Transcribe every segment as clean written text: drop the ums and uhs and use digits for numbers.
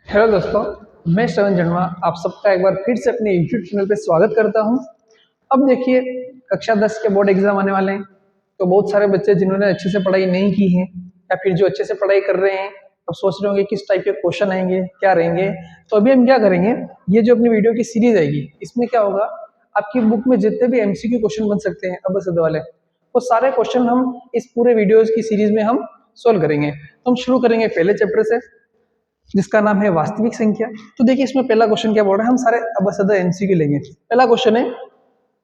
Hello दोस्तों, मैं श्रवण जन्मा आप सबका एक बार फिर से अपने यूट्यूब चैनल पे स्वागत करता हूं। अब देखिए, कक्षा 10 के बोर्ड एग्जाम आने वाले हैं, तो बहुत सारे बच्चे जिन्होंने अच्छे से पढ़ाई नहीं की है या फिर जो अच्छे से पढ़ाई कर रहे हैं अब सोच रहे होंगे किस टाइप के क्वेश्चन आएंगे, क्या रहेंगे। तो अभी हम क्या करेंगे, ये जो अपनी वीडियो की सीरीज आएगी इसमें क्या होगा, आपकी बुक में जितने भी एमसीक्यू क्वेश्चन बन सकते हैं अबसद वाले, वो सारे क्वेश्चन हम इस पूरे वीडियोज की सीरीज में हम सोल्व करेंगे। तो हम शुरू करेंगे पहले चैप्टर से, जिसका नाम है वास्तविक संख्या। तो देखिए, इसमें पहला क्वेश्चन क्या बोल रहा है, हम सारे अब सदा एमसीक्यू लेंगे। पहला क्वेश्चन है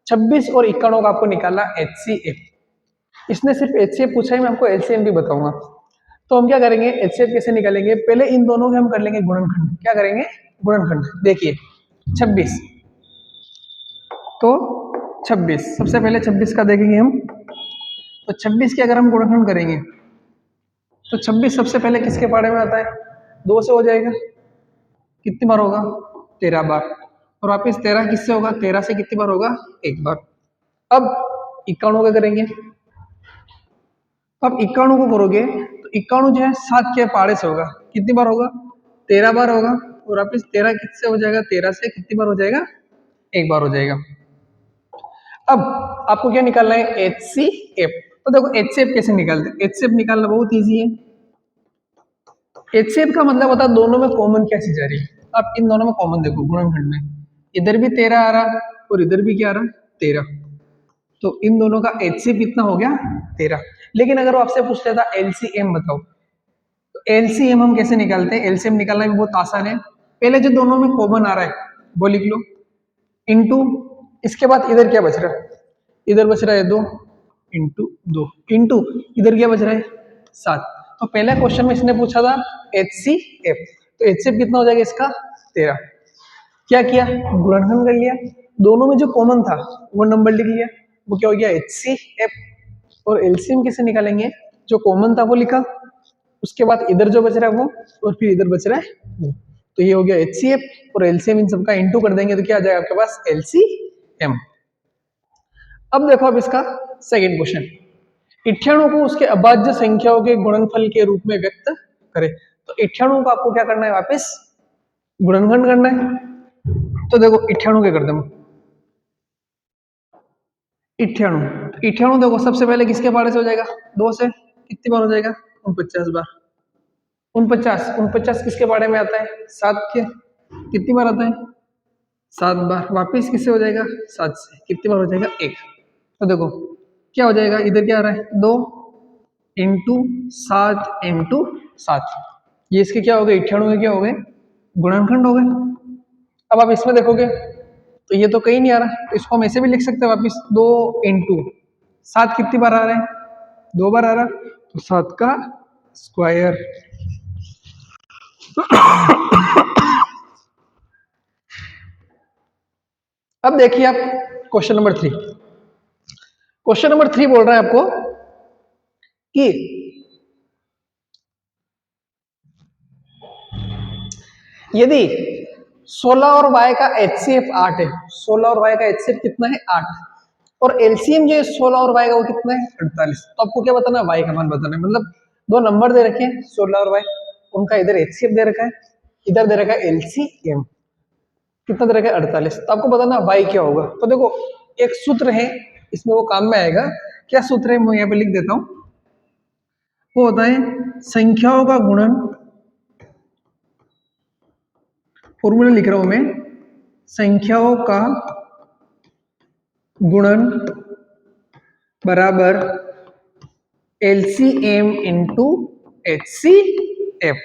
26 और 51 का आपको निकालना एचसीएफ। इसने सिर्फ एचसीएफ पूछा है, मैं आपको एलसीएम भी बताऊंगा। तो हम क्या करेंगे, एचसीएफ कैसे निकालेंगे, पहले इन दोनों के हम कर लेंगे गुणनखंड। क्या करेंगे, गुणनखंड। देखिए 26 तो 26, सबसे पहले 26 का देखेंगे हम। तो 26 के अगर हम गुणनखंड करेंगे तो 26 सबसे पहले किसके पाड़े में आता है, 2 से हो जाएगा। कितनी बार होगा, 13 बार। और वापिस 13 किससे होगा, 13 से कितनी बार होगा, एक बार। अब 91 का करेंगे। अब 91 को करोगे तो 91 जो है 7 के पाड़े से होगा। कितनी बार होगा, 13 बार होगा। और वापिस 13 किससे हो जाएगा, 13 से कितनी बार हो जाएगा, एक बार हो जाएगा। अब आपको क्या निकालना है, एचसीएफ। तो देखो एचसीएफ कैसे निकालते हैं, एचसीएफ निकालना बहुत ईजी है। एचसीएफ का मतलब होता है दोनों में कॉमन क्या चीज आ रही है। आप इन दोनों में कॉमन देखो, गुणनखंड में इधर भी 13 आ रहा और इधर भी क्या आ रहा, 13। तो इन दोनों का एचसीएफ कितना हो गया, 13। लेकिन अगर वो आपसे पूछ लेता एलसीएम बताओ, तो एलसीएम हम कैसे निकालते हैं, एलसीएम निकालना भी बहुत आसान है। पहले जो दोनों में कॉमन आ रहा है वो लिख लो, इंटू, इसके बाद इधर क्या बच रहा है, इधर बच रहा है 2, इंटू 2, इंटू इधर क्या बच रहा है, 7। तो पहले क्वेश्चन में इसने पूछा था एचसीएफ, तो एचसीएफ कितना हो जाएगा इसका, 13। क्या किया, गुणनखंड कर लिया, दोनों में जो कॉमन था वो नंबर लिख लिया, वो क्या हो गया, एचसीएफ। और एलसीएम कैसे निकालेंगे, जो कॉमन था वो लिखा, उसके बाद इधर जो बच रहा है वो, और फिर इधर बच रहा है वो। तो ये हो गया एचसीएफ और एलसीएम, इन सबका इंटू कर देंगे तो क्या आ जाएगा आपके पास, एलसीएम। अब देखो, अब इसका सेकंड क्वेश्चन, 98 को उसके अभाज्य संख्याओं के गुणनफल के रूप में व्यक्त करें। तो 98 को आपको क्या करना है, वापस गुणनखंड करना है। तो देखो 98 क्या करते हैं, 98 देखो सबसे पहले किसके पारे से हो जाएगा, 2 से। कितनी बार हो जाएगा, 49 बार। 49 किसके पारे में आता है, 7 के। कितनी बार आता है, 7 बार। वापिस किससे हो जाएगा, 7 से। कितनी बार हो जाएगा, 1। तो देखो क्या हो जाएगा, इधर क्या आ रहा है, 2 इंटू 7 इंटू 7। ये इसके क्या हो गए, 98 के क्या हो गए, गुणनखंड हो गए। अब आप इसमें देखोगे तो ये तो कहीं नहीं आ रहा, तो इसको हम ऐसे भी लिख सकते हैं वापिस, 2 इंटू 7 कितनी बार आ रहा है, 2 बार आ रहा, तो 7 का स्क्वायर। अब देखिए आप क्वेश्चन नंबर 3। क्वेश्चन नंबर 3 बोल रहा है आपको कि यदि 16 और y का एचसीएफ 8 है, 16 और y का एचसीएफ कितना है, 8, और एलसीएम जो है 16 और y का वो कितना है, 48। तो आपको क्या बताना है, y का मान बताना है। मतलब दो नंबर दे रखे हैं 16 और y, उनका इधर एचसीएफ दे रखा है, इधर दे रखा है एलसीएम, कितना दे रखा है, 48। तो आपको बताना y क्या होगा। तो देखो एक सूत्र है, इसमें वो काम में आएगा। क्या सूत्र है, मैं यहाँ पे लिख देता हूं। वो होता है संख्याओं का गुणन, फॉर्मूला लिख रहा हूं मैं, संख्याओं का गुणन बराबर एलसीएम इंटू एचसीएफ।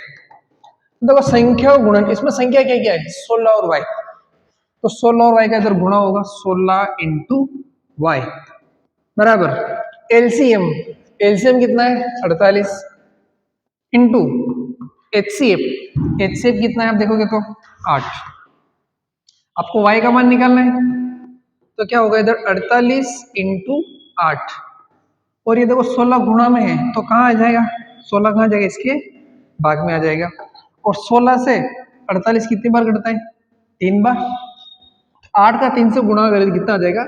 देखो संख्या गुणन, इसमें संख्या क्या क्या है, 16 और y। तो 16 और y का इधर गुणा होगा, 16 इंटू वाई बराबर एलसीएम, एलसीएम कितना है, 48 इंटू एचसीएफ, एचसीएफ कितना है आप देखोगे तो 8। आपको y का मान निकालना है, तो क्या होगा, इधर 48 इंटू 8, और ये देखो 16 गुणा में है तो कहाँ आ जाएगा, 16 कहाँ जाएगा, इसके भाग में आ जाएगा। और 16 से 48 कितनी बार कटता है, 3 बार। 8 का 3 से गुणा करें तो कितना आ जाएगा,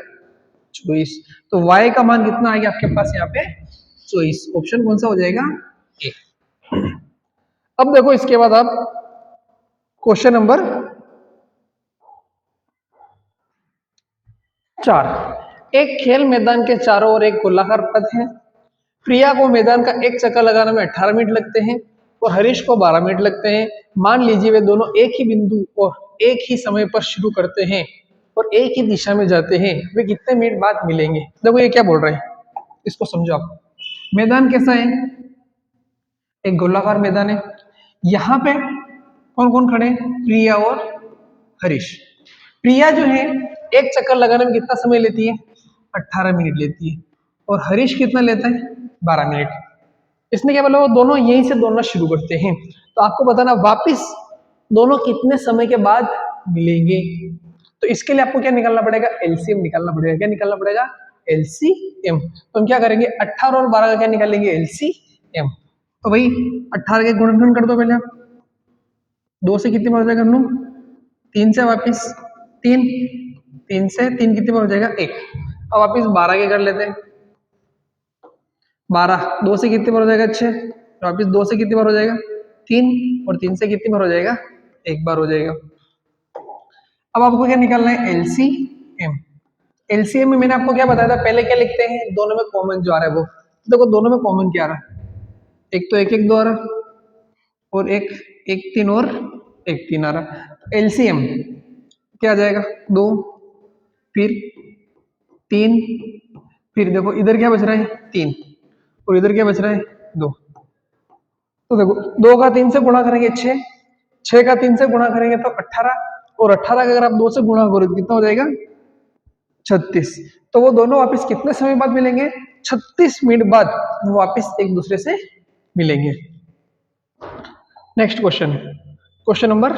24। तो y का मान कितना आ गया आपके पास यहाँ पे, 24। ऑप्शन कौन सा हो जाएगा, ए। अब देखो इसके बाद आप क्वेश्चन नंबर 4, एक खेल मैदान के चारों ओर एक गोलाकार पथ है। प्रिया को मैदान का एक चक्कर लगाने में 18 मिनट लगते हैं और हरीश को 12 मिनट लगते हैं। मान लीजिए वे दोनों एक ही बिंदु और एक ही समय पर शुरू करते हैं और एक ही दिशा में जाते हैं, वे कितने मिनट बाद मिलेंगे? देखो ये क्या बोल रहे हैं, इसको समझो आप। मैदान कैसा है? एक गोलाकार मैदान है। यहाँ पे कौन कौन खड़े हैं? प्रिया और हरीश। प्रिया जो है एक चक्कर लगाने में कितना समय लेती है? 18 मिनट लेती है। और हरीश कितना लेता है? 12 मिनट। इसने क्या बोला, वो दोनों यहीं से दौड़ना शुरू करते हैं। तो आपको बताना वापिस दोनों कितने समय के बाद मिलेंगे। तो इसके लिए आपको क्या निकालना पड़ेगा? एलसीएम निकालना पड़ेगा। क्या निकालना पड़ेगा? एलसीएम। तो हम क्या करेंगे? 18 और 12 का क्या निकालेंगे? एलसीएम। तो भाई 18 के गुणनखंड कर दो पहले आप। 2 से कितनी बार हो जाएगा? 9। 3 से वापिस 3, 3 से 3 कितनी बार हो जाएगा? 1। अब वापिस 12 के कर लेते हैं। 12, 2 से कितनी बार हो जाएगा? 6। वापिस 2 से कितनी बार हो जाएगा? 3। और 3 से कितनी बार हो जाएगा? 1 बार हो जाएगा। अब आपको क्या निकालना है? एलसीएम। एलसीएम में मैंने आपको क्या बताया था? पहले क्या लिखते हैं? दोनों में कॉमन जो आ रहा है वो। देखो दोनों में कॉमन क्या आ रहा है? एक तो 1 1 2 आ रहा है और एक 1 3 और 1 3 आ रहा है। एलसीएम क्या आ जाएगा? 2, फिर 3, फिर देखो इधर क्या बच रहा है? 3 और इधर क्या बच रहा है? 2। तो देखो 2 का 3 से गुणा करेंगे 6, 6 का 3 से गुणा करेंगे तो 18, और 18 का अगर आप 2 से गुणा करो तो कितना हो जाएगा? 36। तो वो दोनों वापस कितने समय बाद मिलेंगे? 36 मिनट बाद वो वापस एक दूसरे से मिलेंगे। Next question, question number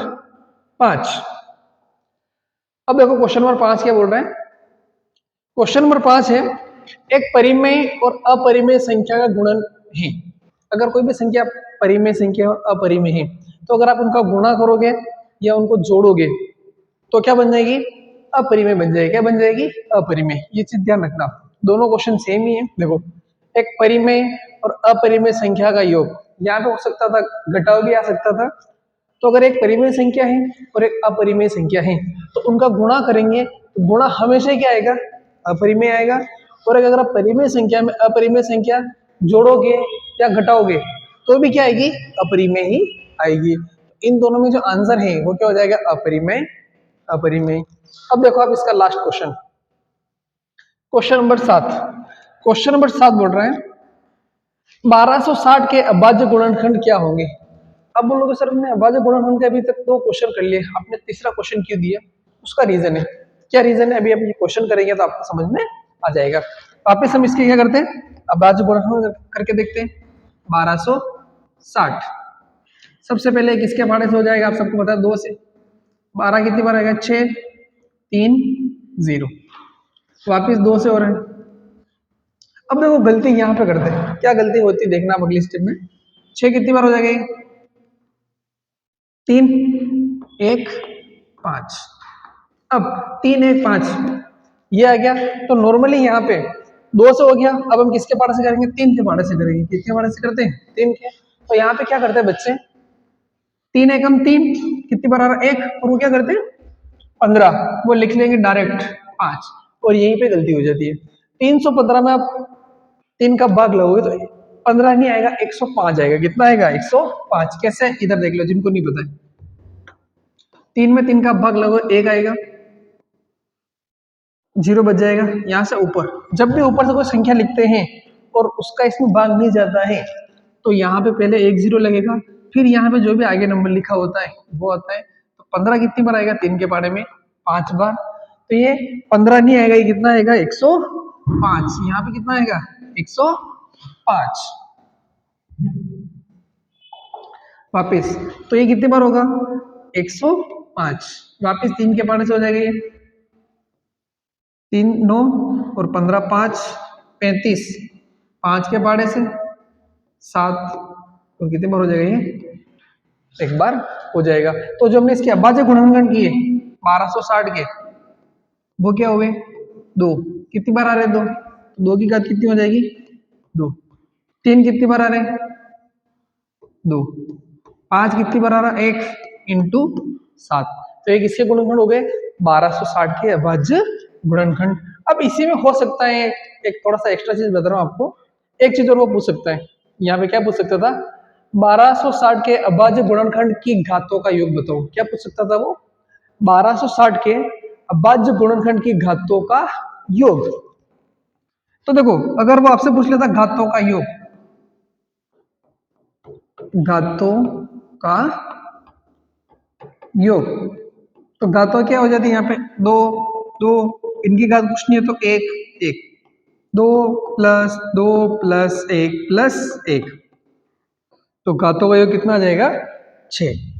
5। अब देखो क्वेश्चन नंबर 5 क्या बोल रहे हैं? क्वेश्चन नंबर 5 है, एक परिमेय और अपरिमेय संख्या का गुणन है। अगर कोई भी संख्या परिमेय संख्या और अपरिमेय है तो अगर आप उनका गुणा करोगे या उनको जोड़ोगे तो क्या बन जाएगी? अपरिमेय बन जाएगी। क्या बन जाएगी? अपरिमेय। ये चीज ध्यान रखना, दोनों क्वेश्चन सेम ही है। देखो एक परिमेय और अपरिमेय संख्या का योग, यहाँ पे हो सकता था घटाव भी आ सकता था। तो अगर एक परिमेय संख्या है और एक अपरिमेय संख्या है तो उनका गुणा करेंगे तो गुणा हमेशा क्या आएगा? अपरिमेय आएगा। और अगर आप परिमेय संख्या में अपरिमेय संख्या जोड़ोगे या घटाओगे तो भी क्या आएगी? अपरिमेय ही आएगी। इन दोनों में जो आंसर है वो क्या हो जाएगा? अपरिमेय, अपरिमेय। अब देखो आप इसका last question, question number 7। Question number 7 बोल रहा है 1260 के अभाज्य गुणनखंड क्या होंगे? अब बोलोगे सर हमने अभाज्य गुणनखंड के अभी तक 2 क्वेश्चन कर लिए, आपने तीसरा क्वेश्चन क्यों दिया? उसका रीजन है। क्या रीजन है? अभी आप ये क्वेश्चन करेंगे तो आपको समझ में आ जाएगा। वापिस हम इसके क्या करते हैं? अभाज्य गुणनखंड करके देखते हैं। 1260 सबसे पहले किसके भाड़े से हो जाएगा? आप सबको पता है 2 से। 12 कितनी बार आएगा? 6 3 0। वापिस 2 से हो रहे हैं। अब देखो गलती यहाँ पे करते हैं, क्या गलती होती है देखना आप अगली स्टेप में। 6 कितनी बार हो जाएगा? 3 1 5। अब 3 1 5 ये आ गया। तो नॉर्मली यहाँ पे 2 से हो गया। अब हम किसके पाड़े से करेंगे? 3 के पाड़े से करेंगे। किसके पाड़े से करते हैं? 3 के। तो यहाँ पे क्या करते हैं बच्चे? 3 एकम 3 कितनी बार आ रहा है? 1। और वो क्या करते हैं? 15 वो लिख लेंगे डायरेक्ट 5। और यहीं पे गलती हो जाती है। 315 में आप 3 का भाग लगोगे तो 15 नहीं आएगा, 105 आएगा। कितना आएगा? 105। कैसे? इधर देख लो जिनको नहीं पता है। 3 में 3 का भाग लगो 1 आएगा, 0 बच जाएगा। यहां से ऊपर जब भी ऊपर से कोई संख्या लिखते हैं और उसका इसमें भाग नहीं जाता है तो यहाँ पे पहले 1 0 लगेगा, फिर यहाँ पे जो भी आगे नंबर लिखा होता है वो आता है। तो 15 कितनी बार आएगा? 3 के पाड़े में 5 बार। तो ये 15 नहीं आएगा, ये कितना आएगा? 105। यहाँ पे कितना आएगा? 105 वापिस। तो ये कितनी बार होगा? 105। वापिस 3 के पाड़े से हो जाएगा ये 3 9 और 15 5 35। 5 के पाड़े से 7 तो कितनी बार हो जाएगा? ये 1 बार हो जाएगा। तो जो हमने इसके अभाज्य गुणनखंड किए 1260 के वो क्या हो गए? 2। कितनी बार आ रहे हैं? 2। 2 की घात कितनी हो जाएगी? 2। 3 कितनी बार आ रहे हैं? 2। 5 कितनी बार आ रहा है? 1। इंटू 7। तो ये किसके गुणनखंड हो गए? 1260 के अभाज्य गुणनखंड। अब इसी में हो सकता है एक थोड़ा सा एक्स्ट्रा चीज बता रहा हूँ आपको, एक चीज और वो पूछ सकता है। यहाँ पे क्या पूछ सकता था? 1260 के अभाज्य गुणनखंड की घातों का योग बताओ। क्या पूछ सकता था वो? 1260 के अभाज्य गुणनखंड की घातों का योग। तो देखो, अगर वो आपसे पूछ लेता घातों का योग, घातों का योग, तो घातों क्या हो जाती है यहाँ पे? दो, दो, इनकी घात कुछ नहीं है तो एक, एक, दो प्लस एक प्लस एक, तो घातों का योग कितना आ जाएगा? 6।